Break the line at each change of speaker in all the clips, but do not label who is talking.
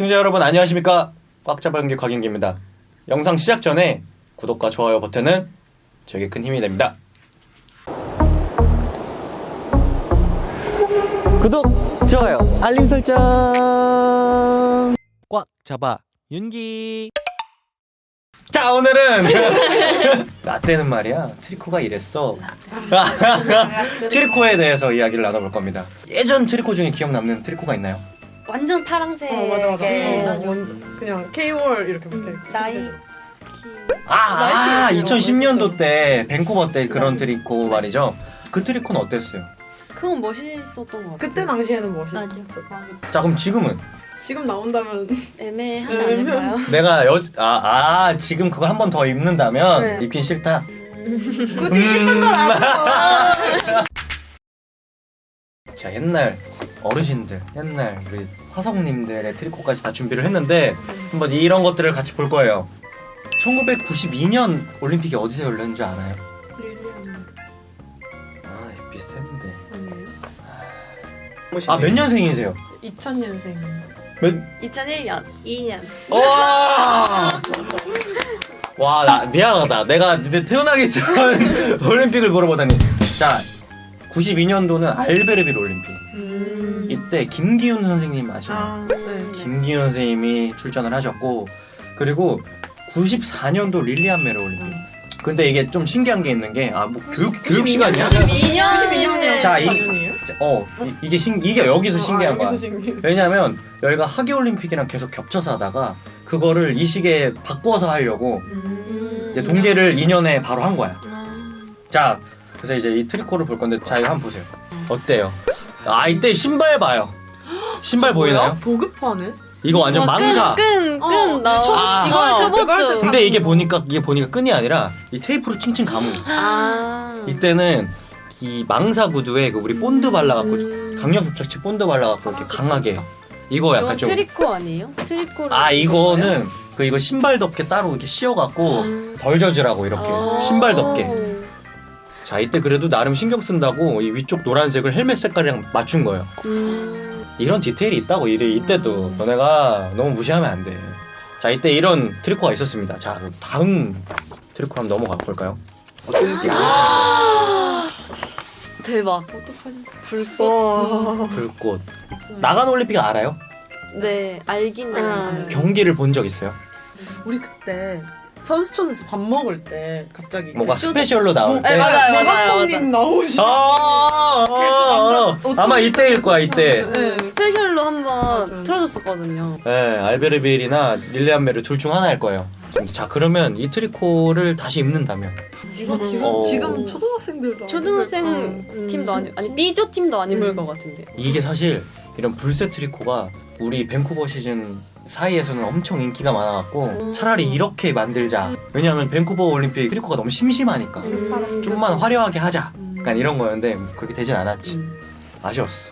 시청자 여러분 안녕하십니까? 꽉 잡아 연기 곽윤기입니다. 영상 시작 전에 구독과 좋아요 버튼은 저에게 큰 힘이 됩니다. 구독, 좋아요, 알림 설정 꽉 잡아 윤기. 자, 오늘은 라떼는 말이야 트리코가 이랬어. 트리코에 대해서 이야기를 나눠볼 겁니다. 예전 트리코 중에 기억 남는 트리코가 있나요?
완전 파랑색.
맞아.
네.
그냥 K-월 이렇게 붙어.
나이키.
2010년도 때 밴쿠버 때 그런 트리코 말이죠. 그 트리코는 어땠어요?
그건 멋있었던 것 같아요.
그때 당시에는
맞아.
멋있었어.
자, 그럼 지금은
지금 나온다면
애매하지 않을까요?
내가 지금 그걸 한 번 더 입는다면
네.
입긴 싫다.
굳이 예쁜 건 알아서.
자, 옛날 어르신들, 옛날 우리 화성님들의 트리코까지 다 준비를 했는데 한번 이런 것들을 같이 볼 거예요. 1992년 올림픽이 어디서 열렸는지 알아요? 아, 비슷했는데. 몇 년생이세요?
2000년생.
몇?
2001년. 2년.
와, 나 미안하다. 내가 태어나기 전 올림픽을 물어보다니. 자, 92년도는 알베르빌 올림픽. 이때 김기훈 선생님 아시나요?
네.
김기훈 선생님이 출전을 하셨고, 그리고 94년도 릴리안 메르 올림픽. 근데 이게 좀 신기한 게 있는 게 교육 시간이야?
92년이요.
자, 이게 여기서
아,
신기한 거야. 왜냐면 여기가 하계 올림픽이랑 계속 겹쳐서 하다가 그거를 이 시기에 바꿔서 하려고 이제 동계를 2년에 바로 한 거야. 자, 그래서 이제 이 트리코를 볼 건데, 자, 이거 한번 보세요. 어때요? 이때 신발 봐요. 신발 보이나요?
보급하네.
이거 완전 망사.
끈 나와.
이걸
접었죠.
근데
이게 보니까 끈이 아니라 이 테이프로 칭칭 감은. 이때는 이 망사 구두에 우리 본드 발라갖고 강력 접착제 본드 발라갖고 이렇게 강하게. 이거 약간 좀.
트리코 아니에요? 트리코를.
이거는 이거 신발 덮개 따로 이렇게 씌워갖고 덜 젖으라고 이렇게 신발 덮개. 자, 이때 그래도 나름 신경 쓴다고 이 위쪽 노란색을 헬멧 색깔이랑 맞춘 거예요. 이런 디테일이 있다고 이때도 너네가 너무 무시하면 안 돼. 자, 이때 이런 트리코가 있었습니다. 자, 다음 트리코 한번 넘어가 볼까요?
대박.
불꽃. 나간 올림픽 알아요?
네, 알긴 알아요.
경기를 본 적 있어요?
우리 그때 선수촌에서 밥 먹을 때 갑자기
뭐가 스페셜로 나올 때?
네, 맞아요.
노감독님 나오시고
아마 이때일 거야, 이때.
네.
스페셜로 한번
맞아요.
틀어줬었거든요.
네, 알베르빌이나 릴리안 메르 둘 중 하나일 거예요. 자, 그러면 이 트리코를 다시 입는다면
이거 지금 초등학생들도
초등학생 팀도 아니 B조 팀도 안 입을 것 같은데.
이게 사실 이런 불새 트리코가 우리 밴쿠버 시즌 사이에서는 엄청 인기가 많아갖고 차라리 이렇게 만들자. 왜냐하면 밴쿠버 올림픽 트리코가 너무 심심하니까 좀만 화려하게 하자. 약간 이런 거였는데 그렇게 되진 않았지. 아쉬웠어.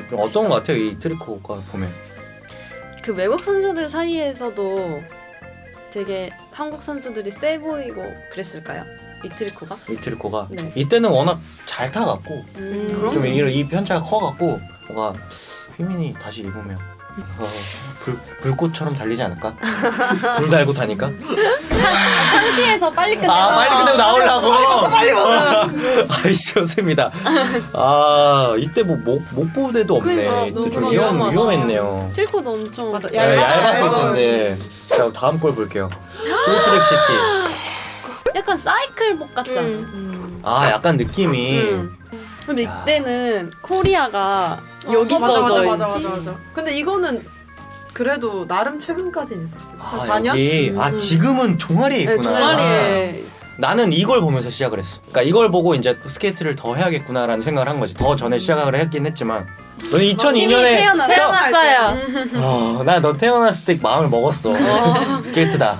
좀 어떤 거 같아요, 이 트리코가 보면?
그 외국 선수들 사이에서도 되게 한국 선수들이 세 보이고 그랬을까요? 이 트리코가?
이 트리코가
네.
이때는 워낙 잘 타갖고
그런
좀 이 편차가 커갖고 뭔가 휘민이 다시 입으면 불꽃처럼 달리지 않을까? 불 달고 타니까?
창피해서 빨리 끝내고
빨리 끝내고 나오려고.
빨리 벗어.
아이씨, 좋습니다. 이때 뭐 목보대도 없네.
그러니까,
이때 좀
너무
위험했네요.
트리코도 엄청
맞아.
얇았을 텐데. 자, 다음 걸 볼게요. 풀트랙 시티.
약간 사이클복 같잖아.
약간 느낌이.
근데 이때는 코리아가 여기
맞아.
써져 있지.
근데 이거는 그래도 나름 최근까지는 있었어요. 한 4년?
여기, 지금은 종아리에
네,
있구나.
종아리에
나는 이걸 보면서 시작을 했어. 그러니까 이걸 보고 이제 스케이트를 더 해야겠구나라는 생각을 한 거지. 더 전에 시작을 했긴 했지만. 너는 2002년에
태어났어요.
나 너 태어났을 때 마음을 먹었어. 스케이트다.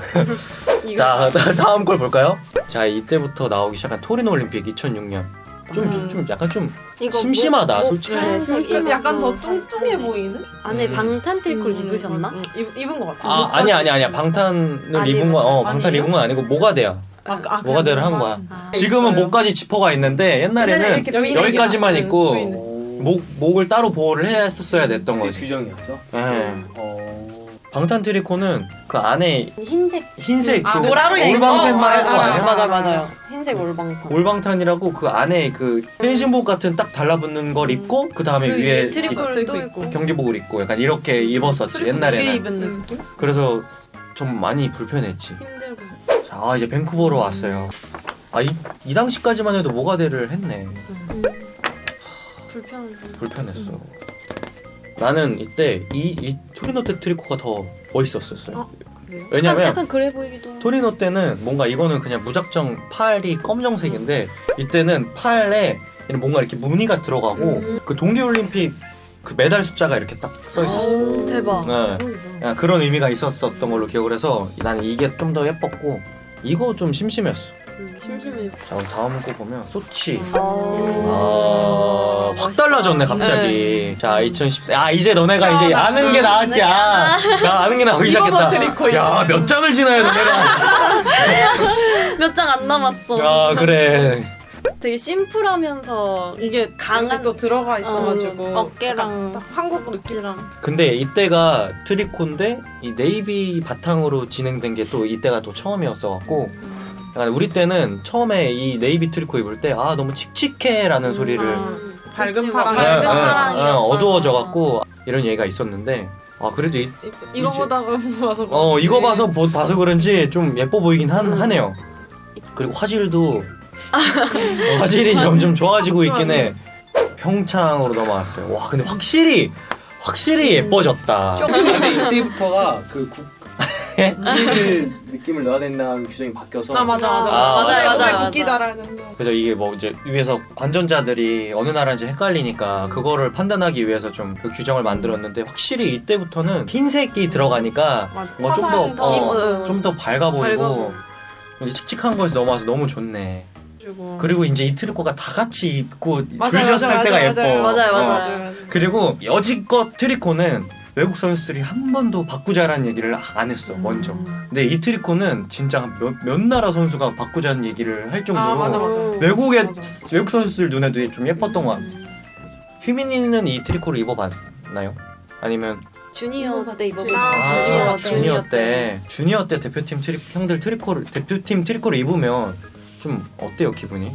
자, 다음 걸 볼까요? 자, 이때부터 나오기 시작한 토리노 올림픽 2006년. 좀 약간 좀 심심하다, 솔직히.
네,
근데 약간 더 뚱뚱해 보이는?
안에 방탄 트리코를 입으셨나?
입은 것 같아.
아니야. 방탄을
안
입은 건
입었어요?
방탄
아니에요?
입은 건 아니고 모가대야. 모가대를 한 거야. 지금은
있어요.
목까지 지퍼가 있는데 옛날에는
이렇게
여기까지만
네,
입고
보이네.
목을 따로 보호를 했었어야 됐던 거지.
규정이었어?
네. 방탄 트리코는 그 안에
흰색
아,
그
노란색
올방탄만
거?
해도 아니야?
맞아요. 흰색 올방탄.
올방탄이라고 그 안에 그 펜신복 같은 딱 달라붙는 걸 입고 그 다음에
그
위에
위에 트리코를 또 입고.
경기복을 입고 약간 이렇게 입었었지
두개
옛날에는.
입은 느낌?
그래서 좀 많이 불편했지.
힘들고.
자 이제 밴쿠버로 왔어요. 이 당시까지만 해도 모가대를 했네. 불편했어. 나는 이때 이 토리노 때 트리코가 더 멋있었어요.
그래요?
왜냐면
약간 그래 보이기도.
토리노 때는 뭔가 이거는 그냥 무작정 팔이 검정색인데 이때는 팔에 뭔가 이렇게 무늬가 들어가고 그 동계올림픽 그 메달 숫자가 이렇게 딱 써 있었어.
오, 대박.
네. 약간 그런 의미가 있었던 걸로 기억을 해서 나는 이게 좀 더 예뻤고 이거 좀 심심했어.
심심해.
자 그럼 다음 거 보면 소치.
아,
확 달라졌네 갑자기. 자 2014. 이제 너네가 이제
나-
아는 게 나왔지. 나 아는 게 나오기 시작했다.
트리코
야 몇 장을 지나야 너네가.
몇 장 안 남았어.
야 그래.
되게 심플하면서
이게
강한-
또 들어가 있어가지고
어깨랑
약간 딱 한국 느낌.
허벅지랑.
근데 이때가 트리코인데 이 네이비 바탕으로 진행된 게 또 이때가 또 처음이었어갖고 약간 우리 때는 처음에 이 네이비 트리코 입을 때 너무 칙칙해라는 소리를
밝은
그치,
파랑
밝은
예, 예,
파랑이었다가.
어두워져갖고 이런 얘기가 있었는데 그래도
이거 보다가 봐서
이거 봐서 그런지 좀 예뻐 보이긴 하네요. 그리고 화질도 화질이 점점 좋아지고 있긴 해. 평창으로 넘어왔어요. 와 근데 확실히 예뻐졌다.
근데 이때부터가 그 국기를 느낌을 넣어야 된다는 규정이 바뀌어서
맞아
맞아요.
국기 달아야 된다.
그래서 이게 뭐 이제 위에서 관전자들이 어느 나라인지 헷갈리니까 그거를 판단하기 위해서 좀 그 규정을 만들었는데 확실히 이때부터는 흰색이 들어가니까
맞아.
뭐 좀
화사한
더 좀 더
더
밝아 보이고
밝고.
이제 칙칙한 거에서 넘어와서 너무 좋네. 그리고 이제 이 트리코가 다 같이 입고 줄지어서 탈 때가 예뻐.
맞아요.
그리고 여지껏 트리코는 외국 선수들이 한 번도 바꾸자라는 얘기를 안 했어 먼저. 근데 이 트리코는 진짜 몇 나라 선수가 바꾸자는 얘기를 할 정도로
맞아.
외국 선수들 눈에도 좀 예뻤던 것 같아. 휘민이는 이 트리코를 입어봤나요? 아니면
주니어 때 입어본
주니어 때 대표팀 대표팀 트리코를 입으면 좀 어때요 기분이?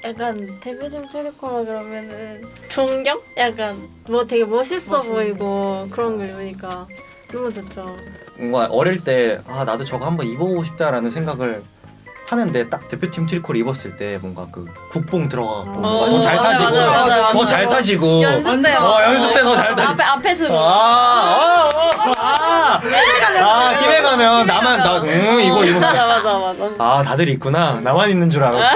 약간 데뷔팀 트리코라 그러면은 존경? 약간 뭐 되게 멋있어 보이고 그런 거 입으니까 너무 좋죠.
뭔가 어릴 때 나도 저거 한번 입어보고 싶다라는 생각을 하는데 딱 대표팀 트리코를 입었을 때 뭔가 그 국뽕 들어가고 뭔가 더 잘
맞아요,
타지고
맞아요.
더 잘 타지고
연습 때
연습 때 더 잘 타지고
앞에서
기대 가면 나만 이거
맞아.
다들 있구나 나만 있는 줄 알았어.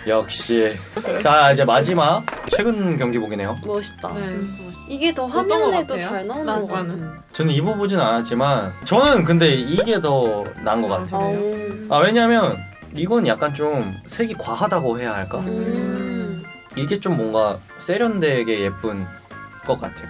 역시. 자 이제 마지막 최근 경기복이네요.
멋있다.
네.
이게 더
어떤 거
화면에도
같아요?
잘 나오는 것 같아.
나는.
저는 입어보진 않았지만 저는 근데 이게 더 나은 것 같아요.
그래요?
왜냐면 이건 약간 좀 색이 과하다고 해야 할까? 이게 좀 뭔가 세련되게 예쁜 것 같아요.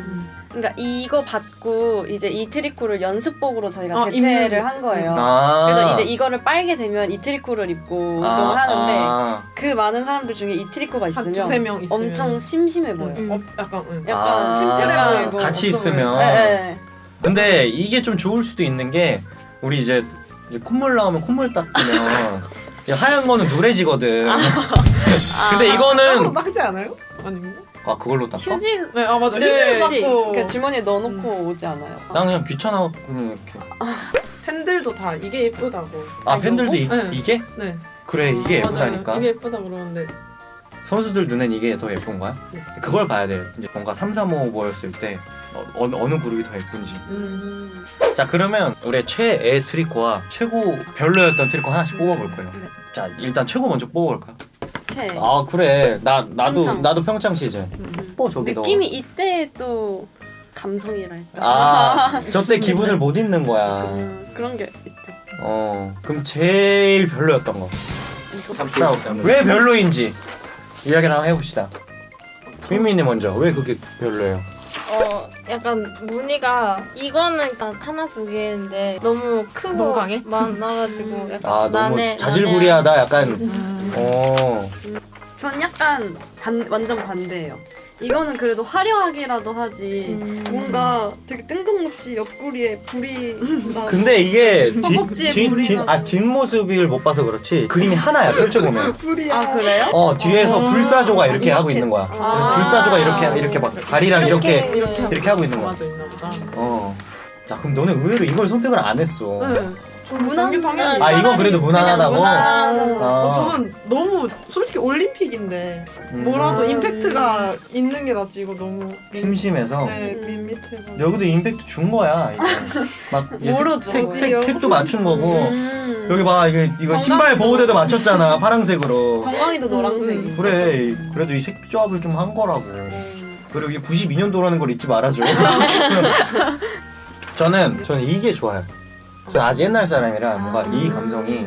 그러니까 이거 받고 이제 이 트리코를 연습복으로 저희가
입는
대체를 한 거예요.
아.
그래서 이제 이거를 빨게 되면 이 트리코를 입고 운동을 하는데
아.
그 많은 사람들 중에 이 트리코가
한
있으면
두세 명 있으면
엄청 심심해 보여.
약간
약간
심플해
약간
보이고
같이
없어
있으면.
네.
근데 이게 좀 좋을 수도 있는 게 우리 이제 콧물 나오면 콧물 닦으면 이 하얀 거는 누래지거든. 근데
따로
이거는
닦지 않아요? 아닌가?
그걸로 닦아?
휴지로
네, 맞아.
네.
휴지로 닦고
그 주머니에 넣어놓고 오지 않아요?
난 그냥 귀찮아갖고 그냥 이렇게.
팬들도 다 이게 예쁘다고.
팬들도
네.
이게?
네.
그래 이게
맞아요.
예쁘다니까.
이게 예쁘다 그러는데
선수들 눈엔 이게 더 예쁜 거야?
네.
그걸 봐야 돼. 이제 뭔가 3, 4, 5 보였을 때 어느 그룹이 더 예쁜지. 자 그러면 우리 최애 트리코와 최고 별로였던 트리코 하나씩 뽑아볼 거예요.
네.
자 일단 최고 먼저 뽑아볼까요?
채.
그래
평창.
나도 평창 시즌. 저기
느낌이 이때 또 감성이랄까.
저 때 기분을 못 잊는 거야.
그런 게 있죠.
그럼 제일 별로였던 거.
참
자, 왜 별로인지 이야기를 한번 해봅시다. 미미님 먼저 왜 그게 별로예요?
약간 무늬가 이거는 일단 하나 두 개인데 너무 크고
너무 강해?
많아가지고 약간
너무 자질구리하다 약간.
전 약간 완전 반대예요. 이거는 그래도 화려하게라도 하지.
음.
뭔가 되게 뜬금없이 옆구리에 불이 나.
근데 이게
허벅지에 불이 나고.
뒷모습을 못 봐서 그렇지 그림이 하나야 펼쳐보면.
불이야.
아 그래요?
뒤에서 불사조가 이렇게 하고 있는 거야.
아.
불사조가 이렇게 막 다리랑 이렇게
이렇게
하고 있는 거야.
맞아 있나 보다.
자 그럼 너는 의외로 이걸 선택을 안 했어.
네.
무난
당연히.
아 이건 그래도 무난하다고? 아.
저는 너무 솔직히 올림픽인데
음.
뭐라도 임팩트가 있는 게 낫지 이거 너무
심심해서.
네 밋밋해서.
여기도 임팩트 준 거야 이거. 막 이제
뭐로 준
거예요?
색도 맞춘 거고.
음.
여기 봐 이거 신발 보호대도 맞췄잖아 파란색으로.
정강이도 노란색이.
그래 그래도 이 색 조합을 좀 한 거라고. 그리고 이게 92년도라는 걸 잊지 말아줘. 저는 이게 좋아요. 저는 아직 옛날 사람이라 뭔가 이 감성이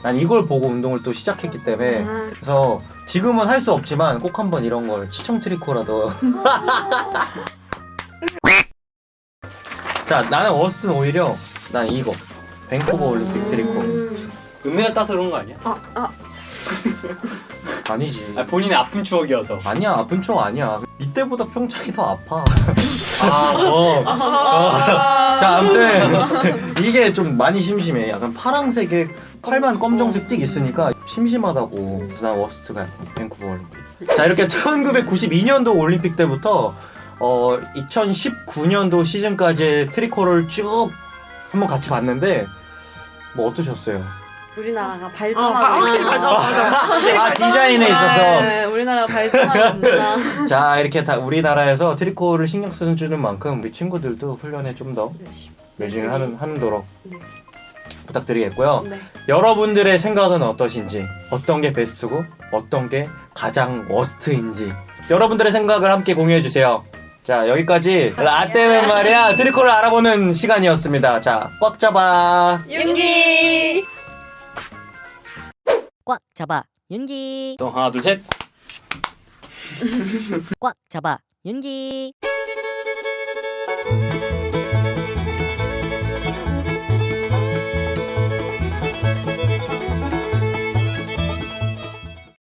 난 이걸 보고 운동을 또 시작했기 때문에 그래서 지금은 할 수 없지만 꼭 한번 이런 걸 시청 트리코라도. 자 나는 워스트는 오히려 난 이거 밴쿠버 올림픽 트리코.
은메달 따서 그런 거 아니야?
아니지.
본인의 아픈 추억이어서.
아니야 아픈 추억 아니야. 이때보다 평창이 더 아파. 자 아무튼 이게 좀 많이 심심해. 약간 파란색에 팔만 검정색 띡 있으니까 심심하다고. 그래서 난 워스트가 밴쿠버 올림픽. 자 이렇게 1992년도 올림픽 때부터 2019년도 시즌까지의 트리코를 쭉 한번 같이 봤는데 뭐 어떠셨어요?
우리나라가 발전하고
확실히 발전.
아 디자인에 있어서.
네, 우리나라가 발전하는구나.
자 이렇게 다 우리나라에서 트리코를 신경 쓰는 만큼 우리 친구들도 훈련에 좀 더 매진을 하도록 부탁드리겠고요.
네.
여러분들의 생각은 어떠신지, 어떤 게 베스트고 어떤 게 가장 워스트인지 여러분들의 생각을 함께 공유해 주세요. 자 여기까지 라떼는 말이야 트리코를 알아보는 시간이었습니다. 자 꽉 잡아.
윤기.
꽉 잡아 윤기
하나 둘 셋.
꽉 잡아 윤기